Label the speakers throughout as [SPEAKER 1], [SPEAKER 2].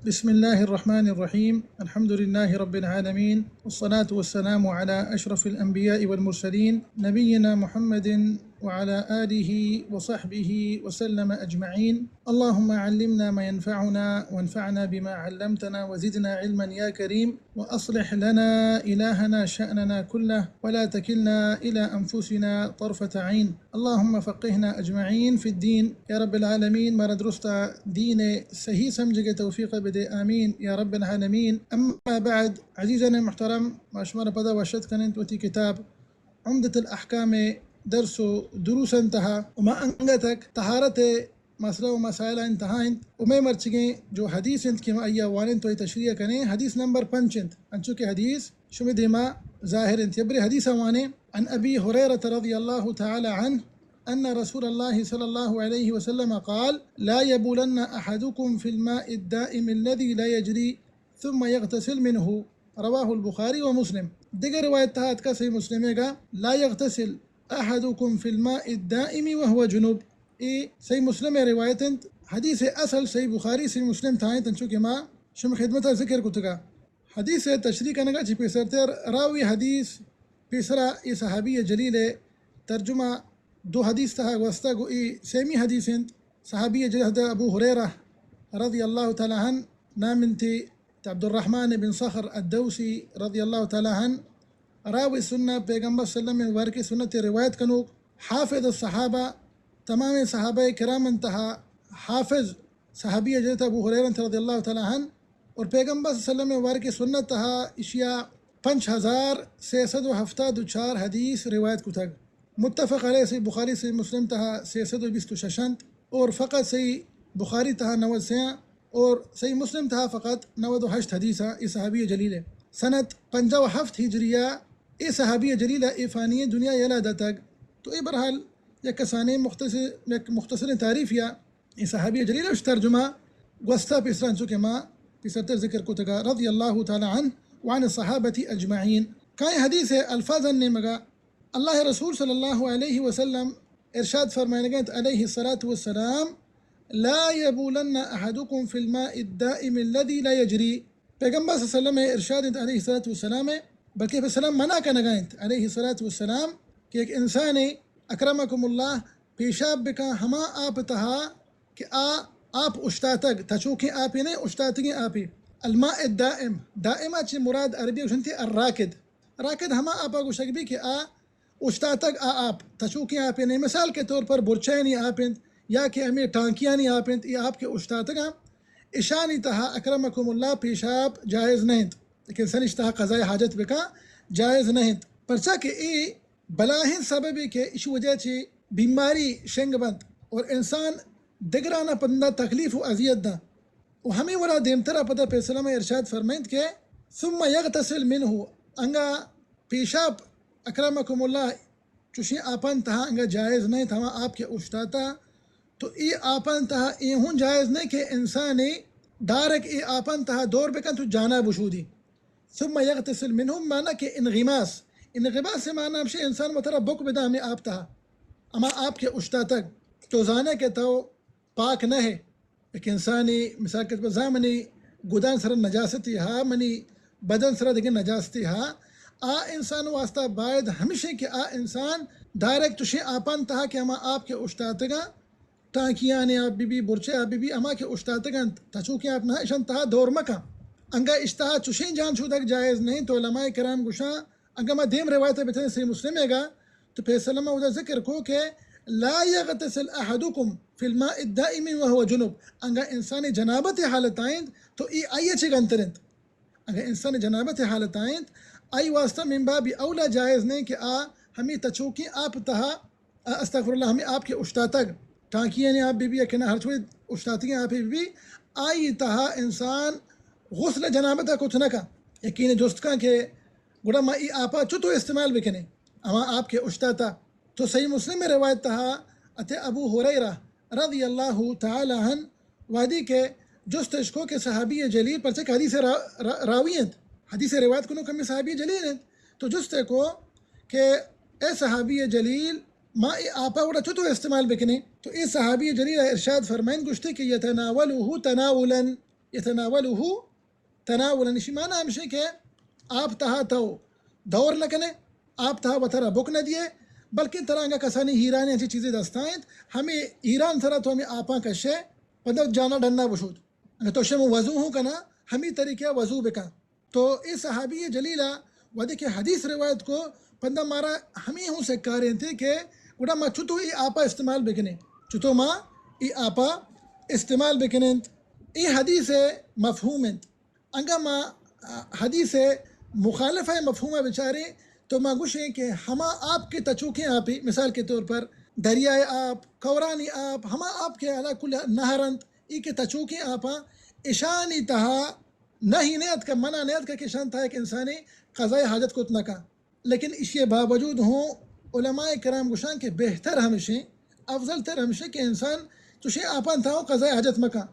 [SPEAKER 1] بسم الله الرحمن الرحيم. الحمد لله رب العالمين، والصلاة والسلام على أشرف الأنبياء والمرسلين نبينا محمد وعلى آله وصحبه وسلم أجمعين. اللهم علمنا ما ينفعنا وانفعنا بما علمتنا وزدنا علما يا كريم، وأصلح لنا إلهنا شأننا كله ولا تكلنا إلى أنفسنا طرفة عين. اللهم فقهنا أجمعين في الدين يا رب العالمين. مرا درست دين صحیح سمجھ کے توفیق بدے آمین یا رب العالمین. اما بعد، عزیزنا المحترم، ماشمار پدا وشد کننت وتی کتاب عمدة الأحكام درس دروس انتہا وما انگتک طہارت مسئلہ و مسائل انتہائیں ومے مرچگیں جو حدیث انت کی مائیا وانن تو تشریح کریں. حدیث نمبر 5 انت انچو کے حدیث شمی دیما ظاہر انت یبری حدیث وانے عن ابی حریرة رضی اللہ تعالی عنہ أن رسول الله صلى الله عليه وسلم قال لا يبولن أحدكم في الماء الدائم الذي لا يجري ثم يغتسل منه. رواه البخاري ومسلم. دیگر روایت تحت کا صحیح مسلم ہے گا لا يغتسل أحدكم في الماء الدائم وهو جنوب. صحیح مسلم ہے روایت حدیث اصل صحیح بخاری صحیح مسلم تھائیں تنچو کہ ماں شم خدمت ذکر کتگا حدیث تشریح کنگا چی پیسرتر راوی حدیث پیسرا ای صحابی جلیل ترجمہ دو حدیث تها وستا گو ای سیمی حدیث انت صحابی جلد ابو حریرہ رضی اللہ تعالی عنہ نامنتی عبد الرحمن بن صخر الدوسی رضی اللہ تعالی عنہ راوی سنہ پیغمبر صلی اللہ علیہ وسلم ورکی سنت روایت کنوک حافظ الصحابہ تمام صحابہ کرام انتہا حافظ صحابی جلد ابو حریرہ رضی اللہ تعالی عنہ اور پیغمبر صلی اللہ علیہ وسلم ورکی سنت تہا اشیاء 5674 حدیث روایت کتگ متفق علیہ صحیح بخاری صحیح مسلم تہا 626 اور فقط صحیح بخاری تہا 90 اور صحیح مسلم تہا فقط 98 حدیثہ ای صحابی جلیل سنت 57 ہجریہ ای صحابی جلیل ای فانی دنیا یلادہ تک. تو ای برحال یک کسانی مختصر تعریف یا ای صحابی جلیل اس ترجمہ گوستا پیسران چکے ما پیسرتر ذکر کو تگا رضی اللہ تعالی عنہ وعن الصحابة اجمعین. کئی حدیث ہے الفاظ نے مگا اللہ رسول صلی اللہ علیہ وسلم ارشاد فرمائے گئے علیہ الصلاة والسلام لا يبولن احدكم في الماء الدائم الذي لا يجري. پیغمبر صلی اللہ علیہ وسلم ارشاد علیہ الصلاة والسلام بلکہ السلام منع کرنا گئے علیہ الصلاة والسلام کہ ایک انسان اکرمکم اللہ پیشاب بکا ہما آپ تہا کہ آپ اشتاتگ تچوکی آپی نہیں اشتاتگی آپی. الماء الدائم دائمہ چی مراد عربی وشنتی الراکد راکد ہما آپا گوشک بھی کہ اشتاتگ آپ تچوکی آپیں نہیں. مثال کے طور پر برچے نہیں آپیں یا کہ ہمیں ٹانکیاں نہیں آپیں یہ آپ کے اشتاتگاں اشانی تہا اکرمکم اللہ پیشاب جائز نہیں لیکن سنش تہا قضاء حاجت بکا جائز نہیں پرچا کہ ای بلاہن سببی کہ اس وجہ چی بیماری شنگ بند اور انسان دگرانہ پندہ تکلیف و اذیت دا و ہمیں ولا دیمترہ پتہ پیسلم ارشاد فرمائند کہ ثم یغتسل منہ انگا پیشاب اکرمکم اللہ چوشی آپن تہا انگا جائز نہیں تھا آپ کے اشتاتا تو ای آپن تہا ای ہون جائز نہیں کہ انسانی دارک ای آپن تہا دور بکن تو جانا بشودی. ثم یغتسل منہم مانا کہ انغماس سے مانا ہمشی انسان مطرح بک بدا ہمیں آپ تہا اما آپ کے اشتاتک تو زانے کے تو پاک نہ ہے ایک انسانی مثال کے زامنی گدان سر نجاستی ہا منی بدن سر دیکھیں نجاستی ہا انسان واسطہ باید ہمیشہ کہ انسان ڈائریکٹ تشی آپان تہا کہ ہما آپ کے اشتاتگاں ٹانکیاں نے آپ بی برچے آپ بی اما کے اشتاتگاں تچوکیں آپ نہ اشان تہا دور مکا انگا اشتہا چشیں جان شودک جائز نہیں. تو علماء کرام گشاں انگا ما دیم روایت بتائیں صحیح مسلم ہے گا تو پیسلمہ ادھا ذکر کو کہ لا یغتسل احدکم فی الماء الدائم وهو جنوب. انگا انسانی جنابت حالت آئند تو ای آئیے چھے گنترند انگا انسانی جنابت حالت آئند آئی واسطہ من باب اولا جائز نہیں کہ ہمیں تچوکی آپ تہا استغفر اللہ ہمیں آپ کے اشتاتگ ٹانکیاں نے آپ بی اکنا ہر چھوئے اشتاتگیں آپ بی آئی تہا انسان غسل جنابتہ کچھ نہ کا یقین جست کا کہ گڑا ما ای آپا چھتو استعمال بکنے اما آپ کے اشتاتا. تو صحیح مسلم میں روایت تہا اتے ابو حریرہ رضی اللہ تعالی عنہ وادی کے جست اشکو کے صحابی جلیل پر چک حدیث راویت حدیث روایت کنو کمی صحابی جلیل ہیں تو جستے کو کہ اے صحابی جلیل ما ای آپا وڑا چھتو استعمال بکنے تو اے صحابی جلیل ارشاد فرمائن گشتے کہ یتناولوہ تناولا یتناولہ تناولا اسی معنی ہمشے کہ آپ تہا تو دور نہ کنے آپ تہا وطرہ بک نہ دیے بلکہ ترانگا کسانی ہیرانی ایسی چیزیں دستائیں ہمیں ایران تھرا تو ہمیں آپاں کشے پندر جانا ڈننا بشود اگر تو شم وضو ہوں کنا ہمیں طریقہ وضو بکا تو اس صحابی جلیلہ ودی کے حدیث روایت کو پندہ مارا ہمیں ہوں سے کاریں تھے کہ گوڑا ما چھتو ای آپا استعمال بکنے چھتو ما ای آپا استعمال بکنے ای حدیث مفہوم انگا ما حدیث مخالف ہے مفہوم بچارے تو ما گوشیں کہ ہما آپ کے تچوکیں آپی مثال کے طور پر دریائے آپ کورانی آپ ہما آپ کے علا کل نہرند ای کے تچوکیں آپا اشانی تہا نہیں نیت کا منع نیت کا کہ شان تھا ایک انسانی قضاء حاجت کو اتنا کا لیکن اس کے باوجود ہوں علماء کرام گوشان کے بہتر ہمشیں افضل تر ہمشیں کہ انسان تشے آپان تھا قضاء حاجت مکا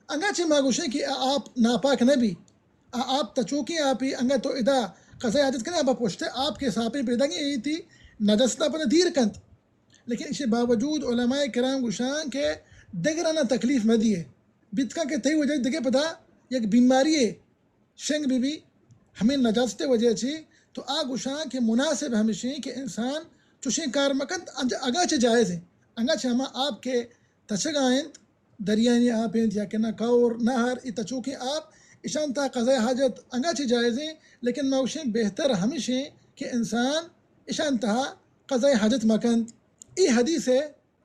[SPEAKER 1] انگا چھ ما گوشیں کہ آپ ناپاک نبی آپ تچوکی آپی انگا تو ادا قضاء حاجت کرنے آپ پوچھتے آپ کے ساپیں پیدا گئی یہ تھی نجستا پر دیر کنت لیکن اس کے باوجود علماء کرام گوشان کے دگرانا تکلیف میں دیے بتکا کے تھی وجہ دگے پتا یک بیماری ہے شنگ بی بی ہمیں نجاست وجہ چھی تو آ گوشان کے مناسب ہمیشہ کہ انسان چوشیں کار مکند اگا چھ جائز ہیں انگا چھ ہما آپ کے تچگائیں دریانی آپ ہیں یا کہ نہ کور نہر ای تچوکیں آپ اشان تا قضاء حاجت انگا چھ جائز ہیں لیکن موشیں بہتر ہمیشہ کہ انسان اشان تا قضاء حاجت مکند ای حدیث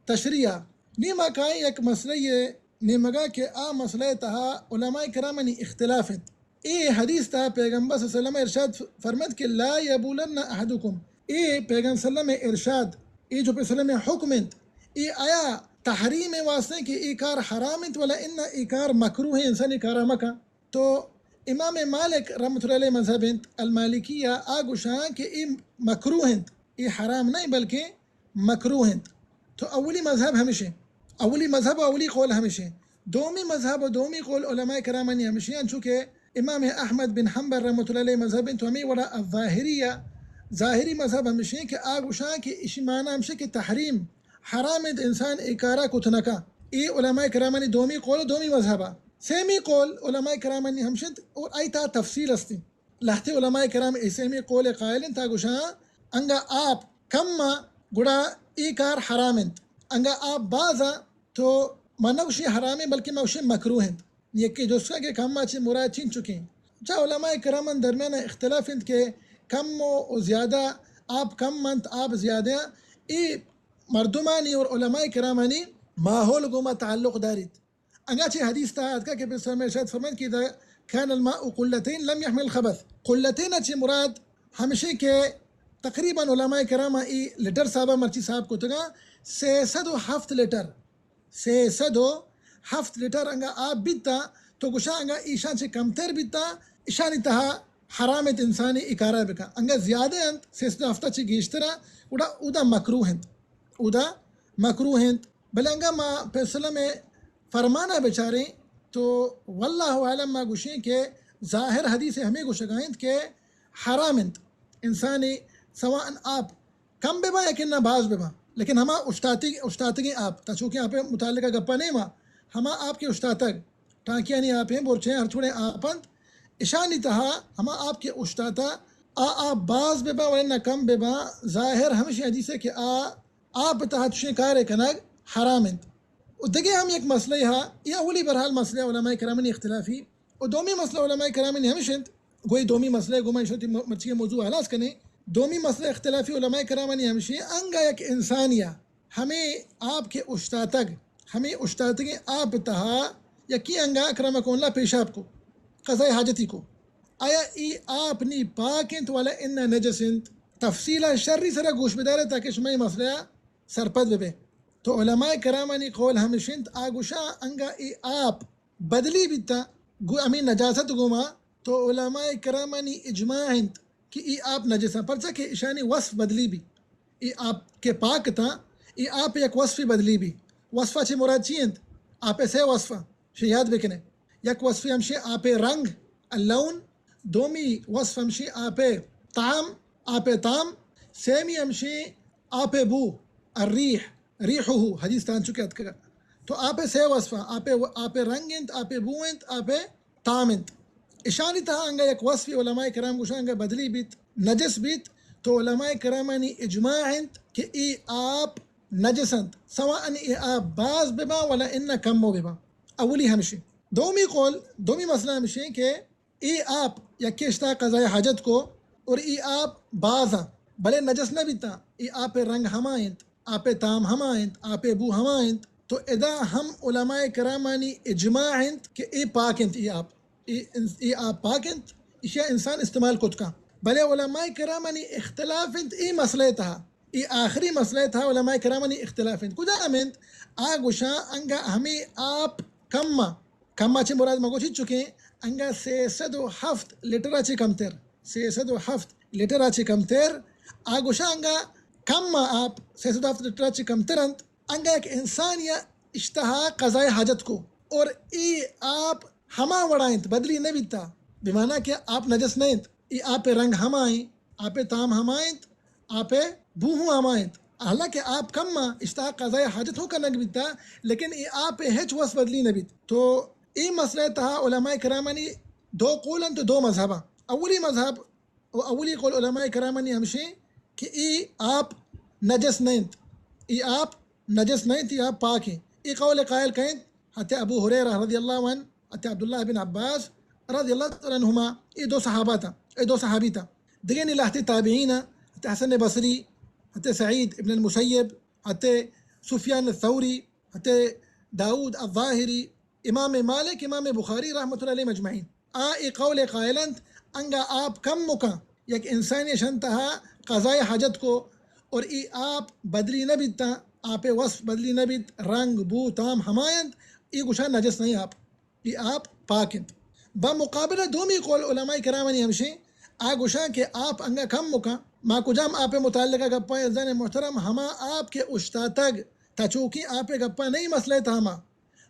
[SPEAKER 1] تشریع نیمہ کائی ایک مسئلہ یہ نیمگا کہ آ مسئلہ تہا علماء کرامنی اختلاف ای حدیث تہا پیغمبر صلی اللہ علیہ وسلم ارشاد فرمد کہ لا یبولن احدکم ای پیغمبر صلی اللہ علیہ وسلم ارشاد ای جو پیغمبر صلی اللہ علیہ وسلم حکم ای آیا تحریم واسطے کہ ای کار حرام ولا ان ای کار مکروہ انسانی کارا مکا تو امام مالک رحمۃ اللہ علیہ مذہب المالکیہ آگوشان کہ ای مکروہ ای حرام نہیں بلکہ مکروہ تو اولی مذہب ہمیشہ اولی مذہب و اولی قول ہمیشہ دومی مذہب و دومی قول علماء کرامانی ہمیشہ چونکہ امام احمد بن حنبل رحمۃ اللہ علیہ مذہب تو ہمیں وڑا الظاہریہ ظاہری مذہب ہمیشہ کہ آگوشان کہ اسی معنی ہمیشہ کہ تحریم حرام انسان اکارا کتنکا ای علماء کرامانی دومی قول دومی مذہبہ سیمی قول علماء کرامانی ہمشد اور ایتا تفصیل استی لہتے علماء کرام ای سیمی قول قائلن تا گوشان انگا آپ کم گڑا ای کار حرام انگا آپ بازا تو منوشی حرام بلکہ موشی مکروہ یہ کہ دوسرا کہ کم چھ مراد چین چکے چاہ علماء کرامن درمیان اختلاف کہ کم و زیادہ آپ کم منت آپ زیادہ ای مردمانی اور علماء کرامانی ماحول گوما تعلق دارید انگا چھ حدیث تاعت کا کہ بسر میں ارشاد فرمائد کہ اذا كان الماء قلتين لم يحمل الخبث قلتين چھ مراد ہمیشہ کہ تقریباً علماء کرام ای لیٹر صاحبہ مرچی صاحب کو تگا 607 لیٹر 607 لیٹر انگا آپ بیتا تو گشا انگا ایشان سے کمتر بیتا ایشانی تہا حرامت انسانی اکارا بکا انگا زیادہ انت 607 چی گیشترا اودا مکروہ انت اودا مکروہ انت بلے انگا ما پیسلہ میں فرمانا بچاریں تو واللہ عالم ما گوشیں کہ ظاہر حدیث ہمیں گوشگائیں کہ حرام انت انسانی سواء آپ کم بے با یا کنہ باز بے با لیکن ہما اشتاتگیں آپ تا چونکہ آپ متعلقہ گپا نہیں ما ہما آپ کے اشتاتگ ٹانکیاں نہیں آپ ہیں بورچیں ہر چھوڑیں آپند اشانی تہا ہما آپ کے اشتاتا آپ باز بے با ورنہ کم بے با ظاہر ہمیشہ حدیث ہے کہ آپ تہا تشیں کارے کنگ حرام انت دیکھیں ہم ایک مسئلہ یہ اولی برحال مسئلہ علماء کرامنی اختلافی اور دومی مسئلہ علماء کرامنی ہمیشہ گوئی دومی مسئلہ گوما انشاءتی مرچی موضوع حلاس کرنے دومی مسئلہ اختلافی علماء کرامانی ہمشی انگا یک انسانیہ ہمیں آپ کے اشتاتگ ہمیں اشتاتگیں آپ تہا یکی انگا اکرمکم اللہ پیشاب کو قضاء حاجتی کو آیا ای آپ نی پاکنت والا ان نجسنت تفصیلہ شرری سرا گوش بدارے تاکہ شمائی مسئلہ سرپد بے تو علماء کرامانی قول ہمشنت آگوشا انگا ای آپ بدلی بیتا امین نجاست گوما تو علماء کرامانی اجماع ہنت کہ ای آپ نجسہ پرچہ کہ اشانی وصف بدلی بھی ای آپ کے پاک تھا ای آپ ایک وصفی بدلی بھی وصفہ چھ مراد چیند آپ سے وصفہ چھ یاد بکنے یک وصفی ہمشی آپ رنگ اللون دومی وصف ہمشی آپ طعم آپ طعم سیمی ہمشی آپ بو الریح ریحہ حدیث تان چکے اتکا تو آپ سے وصفہ آپ رنگنت آپ بوئنت آپ تامنت اشانی تها انگا یک وصفی علماء کرام گوشا انگا بدلی بیت نجس بیت تو علماء کرامانی اجماعند کہ ای آپ نجسند سواء ای آپ باز ببا ولا ان کمو ببا. اولی ہمشی دومی مسئلہ ہمشی کہ ای آپ یکیشتا قضاء حاجت کو اور ای آپ بازا بلے نجس نہ بیتا ای آپ رنگ ہمائند آپ تام ہمائند آپ بو ہمائند تو ادا ہم علماء کرامانی اجماعند کہ ای پاکند ای آپ پاکند اشیاء انسان استعمال کت کا. بلے علماء کرامانی اختلافند ای مسئلہ تھا ای آخری مسئلہ تھا علماء کرامانی اختلافند کجا امند آگوشا انگا ہمیں آپ کما چی مراد مگو چی چکے انگا 307 لیٹر چی کمتر 307 لیٹر چی کمتر آگوشا انگا کما آپ 307 لیٹر چی کمترند انگا ایک انسان یا اشتہا قضاء حاجت کو اور ای آپ ہما وڑائنت بدلی نبیتا بمعنی کہ آپ نجس نیند ای آپ رنگ ہمائیں آپ تام ہمائنت آپ بوہو ہمائنت حالانکہ آپ کما اشتہا قضاء حاجت ہو کا نگ بیتا لیکن ای آپ ہیچ وس بدلی نبیت. تو ای مسئلہ تہا علماء کرامانی دو قولن تو دو مذہبہ. اولی مذہب و اولی قول علماء کرامانی ہمشی کہ ای آپ نجس نیند ای آپ نجس نیند ای آپ پاک ہیں. ای قول قائل کہیں حتی ابو حریرہ رضی اللہ عنہ حتی عبداللہ بن عباس رضی اللہ عنہما ای دو صحابہ تھا ای دو صحابی تھا دیگرنی لہتی تابعین حتی حسن بصری حتی سعید ابن المسیب حتی سفیان الثوری حتی داود الظاہری امام مالک امام بخاری رحمۃ اللہ علیہ مجمعین ای قول قائلند انگا آپ کم مکا یک انسانی شنتہا قضاء حاجت کو اور ای آپ بدلی نہ بیتا آپ وصف بدلی نہ بیت رنگ بو تام ہمایند ای گوشا نجس نہیں ای آپ پاکند. بمقابلہ دومی قول علماء کرامانی ہمشی گوشا کہ آپ انگا کم مکا ما کجام آپ متعلقہ گپا ازدان محترم ہما آپ کے اشتاتگ تچوکی آپ گپا نہیں مسئلہ تھا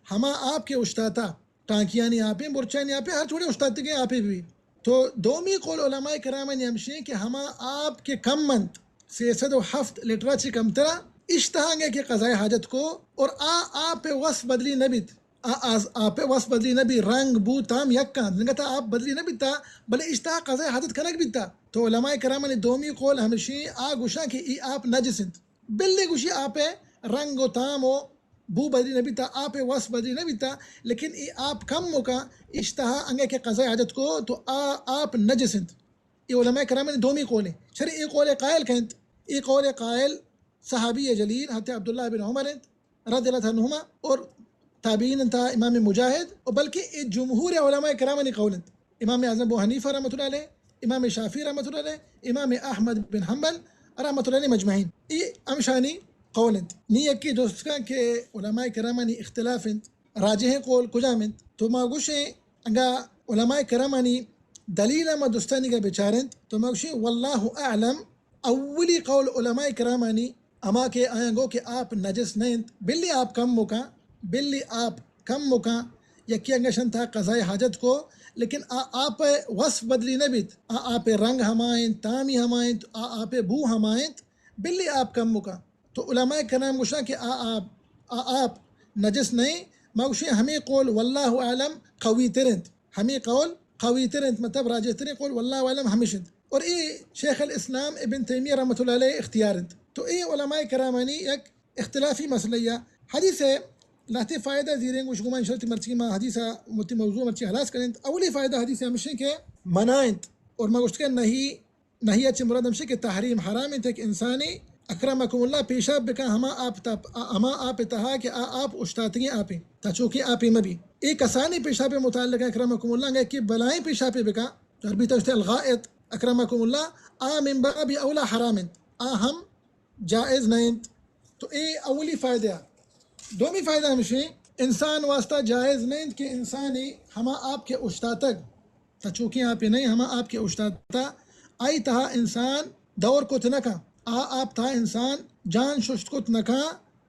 [SPEAKER 1] ہما آپ کے اشتاتا ٹانکیانی آپ برچانی آپ ہر چھوڑے اشتاتگیں آپ بھی. تو دومی قول علماء کرامانی ہمشی کہ ہما آپ کے کم منت 307 لیٹرہ چی کم ترہ اشتہانگے کہ قضاء حاجت کو اور آپ وصف بدلی نبیت آپ وصف بدلی نبی رنگ بو تام یکا نگتا آپ بدلی نبیتا بلے اشتہا قضاء حاجت کنک بیتا. تو علماء کرامانی دومی قول ہمشی گوشا کہ ای آپ نجسند بلی گوشی آپ رنگ و تام و بو بدلی نبیتا آپ وصف بدلی نبیتا لیکن ای آپ کم مکا اشتہا انگے کہ قضاء حاجت کو تو آپ نجسند. ای علماء کرامانی دومی قول ہیں. شرع ای قول قائل کہنت ای قول قائل صحابی جلیل حضرت عبداللہ بن عمر رضی اللہ عنہما اور تابعین انتا امام مجاہد اور بلکہ جمہور علماء کرامانی قولند امام اعظم ابو حنیفہ رحمۃ اللہ علیہ امام شافعی رحمۃ اللہ علیہ امام احمد بن حنبل رحمۃ اللہ علیہ مجمعین ای امشانی قولند. نی یکی دوستکا کہ علماء کرامانی اختلافند راجح قول کجامند تو ما گوشے انگا علماء کرامانی دلیل ما دوستانی کا بچارند تو ما گوشے واللہ اعلم اولی قول علماء کرامانی اما کہ آئیں گو کہ آپ نجس نہیں بلی آپ کم مکا یکی انگشن تھا قضاء حاجت کو لیکن آپ وصف بدلی نبیت آپ رنگ ہمائیں تامی ہمائیں آپ بو ہمائیں بلی آپ کم مکا. تو علماء کرام گوشا کہ آپ نجس نہیں موشی ہمیں قول واللہ عالم قوی ترند ہمیں قول قوی ترند مطلب راجح ترند قول واللہ عالم ہمیشند اور ای شیخ الاسلام ابن تیمیہ رحمۃ اللہ علیہ اختیارند. تو ای علماء کرامانی ایک اختلافی مسئلہ حدیث ہے لاتے فائدہ زیریں گوش گمان شرط مرچی ما حدیثہ متی موضوع مرچی حلاس کریں. اولی فائدہ حدیث ہمشہ کہ منائنت اور ما گوشت کہ نہیں اچھی مراد ہمشہ کہ تحریم حرام انت ایک انسانی اکرمکم اللہ پیشاب بکا ہما آپ تہا کہ آپ اشتاتگی آپیں تچوکی آپیں مبی ایک کسانی پیشاب متعلق اکرمکم اللہ گئے کہ بلائیں پیشاب بکا جو عربی تجھتے الغائط اکرمکم اللہ من باب اولا حرامنت ہم جائز نہیں. تو اے اولی فائدہ. دومی فائدہ ہمشہ انسان واسطہ جائز نہیں کہ انسانی ہما آپ کے اشتاتگ تچوکی آپ نہیں ہما آپ کے اشتاتا آئی تہا انسان دور کو تنکا آپ تھا انسان جان ششت کو تنکا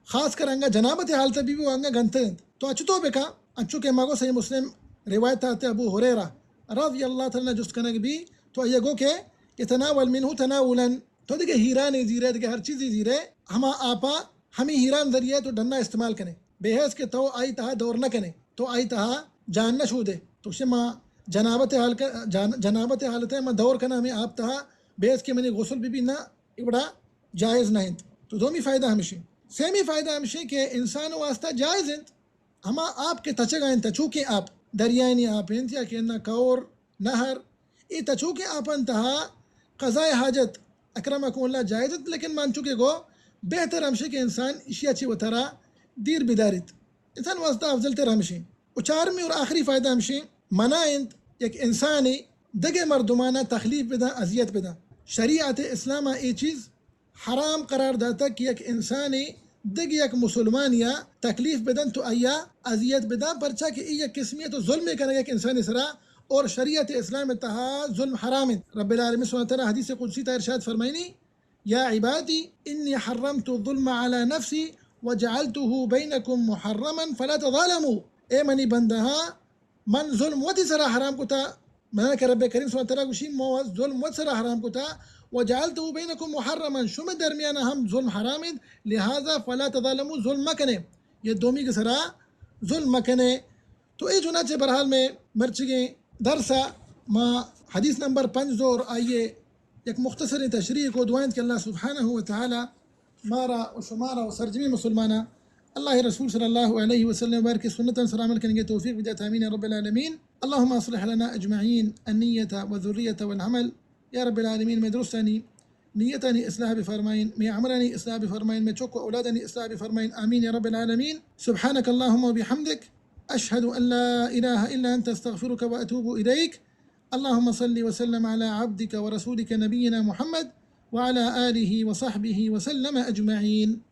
[SPEAKER 1] خاص کر انگا جنابت حالت بھی انگا گنتے تو اچھو بکا اچھو کہ مگو صحیح مسلم روایت آتے ابو حریرہ رضی اللہ تعالیٰ جست کنگ بھی تو یہ گو کہ یتناول منہ تناولا تو دیکھے ہیرانی زیرے دیکھے ہر چیزی زیرے ہما آپا ہمیں ہیران ذریعے تو ڈھنا استعمال کریں بحیث کہ تو آئی تہا دور نہ کنے تو آئی تہا جان نہ چھو دے تو شما جنابت حالت ہے میں دور کنا ہمیں آپ تہا بحیث کہ میں نے غسل بھی نہ ابڑا جائز نہ ہند تو دومی فائدہ ہمشی سیمی فائدہ ہمشی کہ انسان واسطہ جائز ہند ہما آپ کے تچگائیں تچوکیں آپ دریائنی آپ ہند یا کہ نہ کور نہر ای تچوکیں آپ انتہا قضاء حاجت اکرمکم اللہ جائز ہند لیکن مان چکے گو بہتر ہمشی کہ انسان اشیا چی و ترا دیر بدارت انسان واسطہ افضل تر ہمشی و چارمی اور آخری فائدہ ہمشی منع انت یک انسانی دگے مردمانہ تخلیف بدا اذیت بدا شریعت اسلامہ ای چیز حرام قرار داتا کہ یک انسانی دگ یک مسلمان یا تکلیف بدن تو ایا اذیت بدا پرچا کہ ای یک قسمیت و ظلم کرنے یک انسانی سرا اور شریعت اسلام تہا ظلم حرام رب العالمین سبحانہ وتعالی حدیث قدسی تا ارشاد فرمائنی یا عبادی انی حرمت الظلم علی نفسی وجعلته بینکم محرما فلا تظالموا اے منی بندہا من ظلم وتی سرا حرام کو تا میں کہ رب کریم سبحانہ وتعالی گوشی مو ظلم وت سرا حرام کو تا وجعلته بینکم محرما شم درمیان ہم ظلم حرام لہذا فلا تظالموا ظلم مکنے یہ دومی کے سرا ظلم مکنے تو اے چنانچہ برحال میں مرچگیں درسا ما حدیث نمبر 5 اور آئیے یک مختصر تشریح کو دعائیں کہ اللہ سبحانہ وتعالی مارا و شمارا و سرجمی مسلمانہ اللہ رسول صلی اللہ علیہ وسلم وبارک سنتا سلام علیکم کے توفیق بدعت آمین یا رب العالمین اللہم اصلح لنا اجمعین النیت والذریت والعمل یا رب العالمین میں درستانی نیتانی اصلاح بفرمائن میں عملانی اصلاح بفرمائن میں چوک و اولادانی اصلاح بفرمائن آمین یا رب العالمین سبحانک اللہم و بحمدک اشہد ان لا الہ الا انت استغفرک و اتوب الیک اللہم صلی وسلم علی عبدک و رسولک نبینا محمد وعلى آله وصحبه وسلم أجمعين.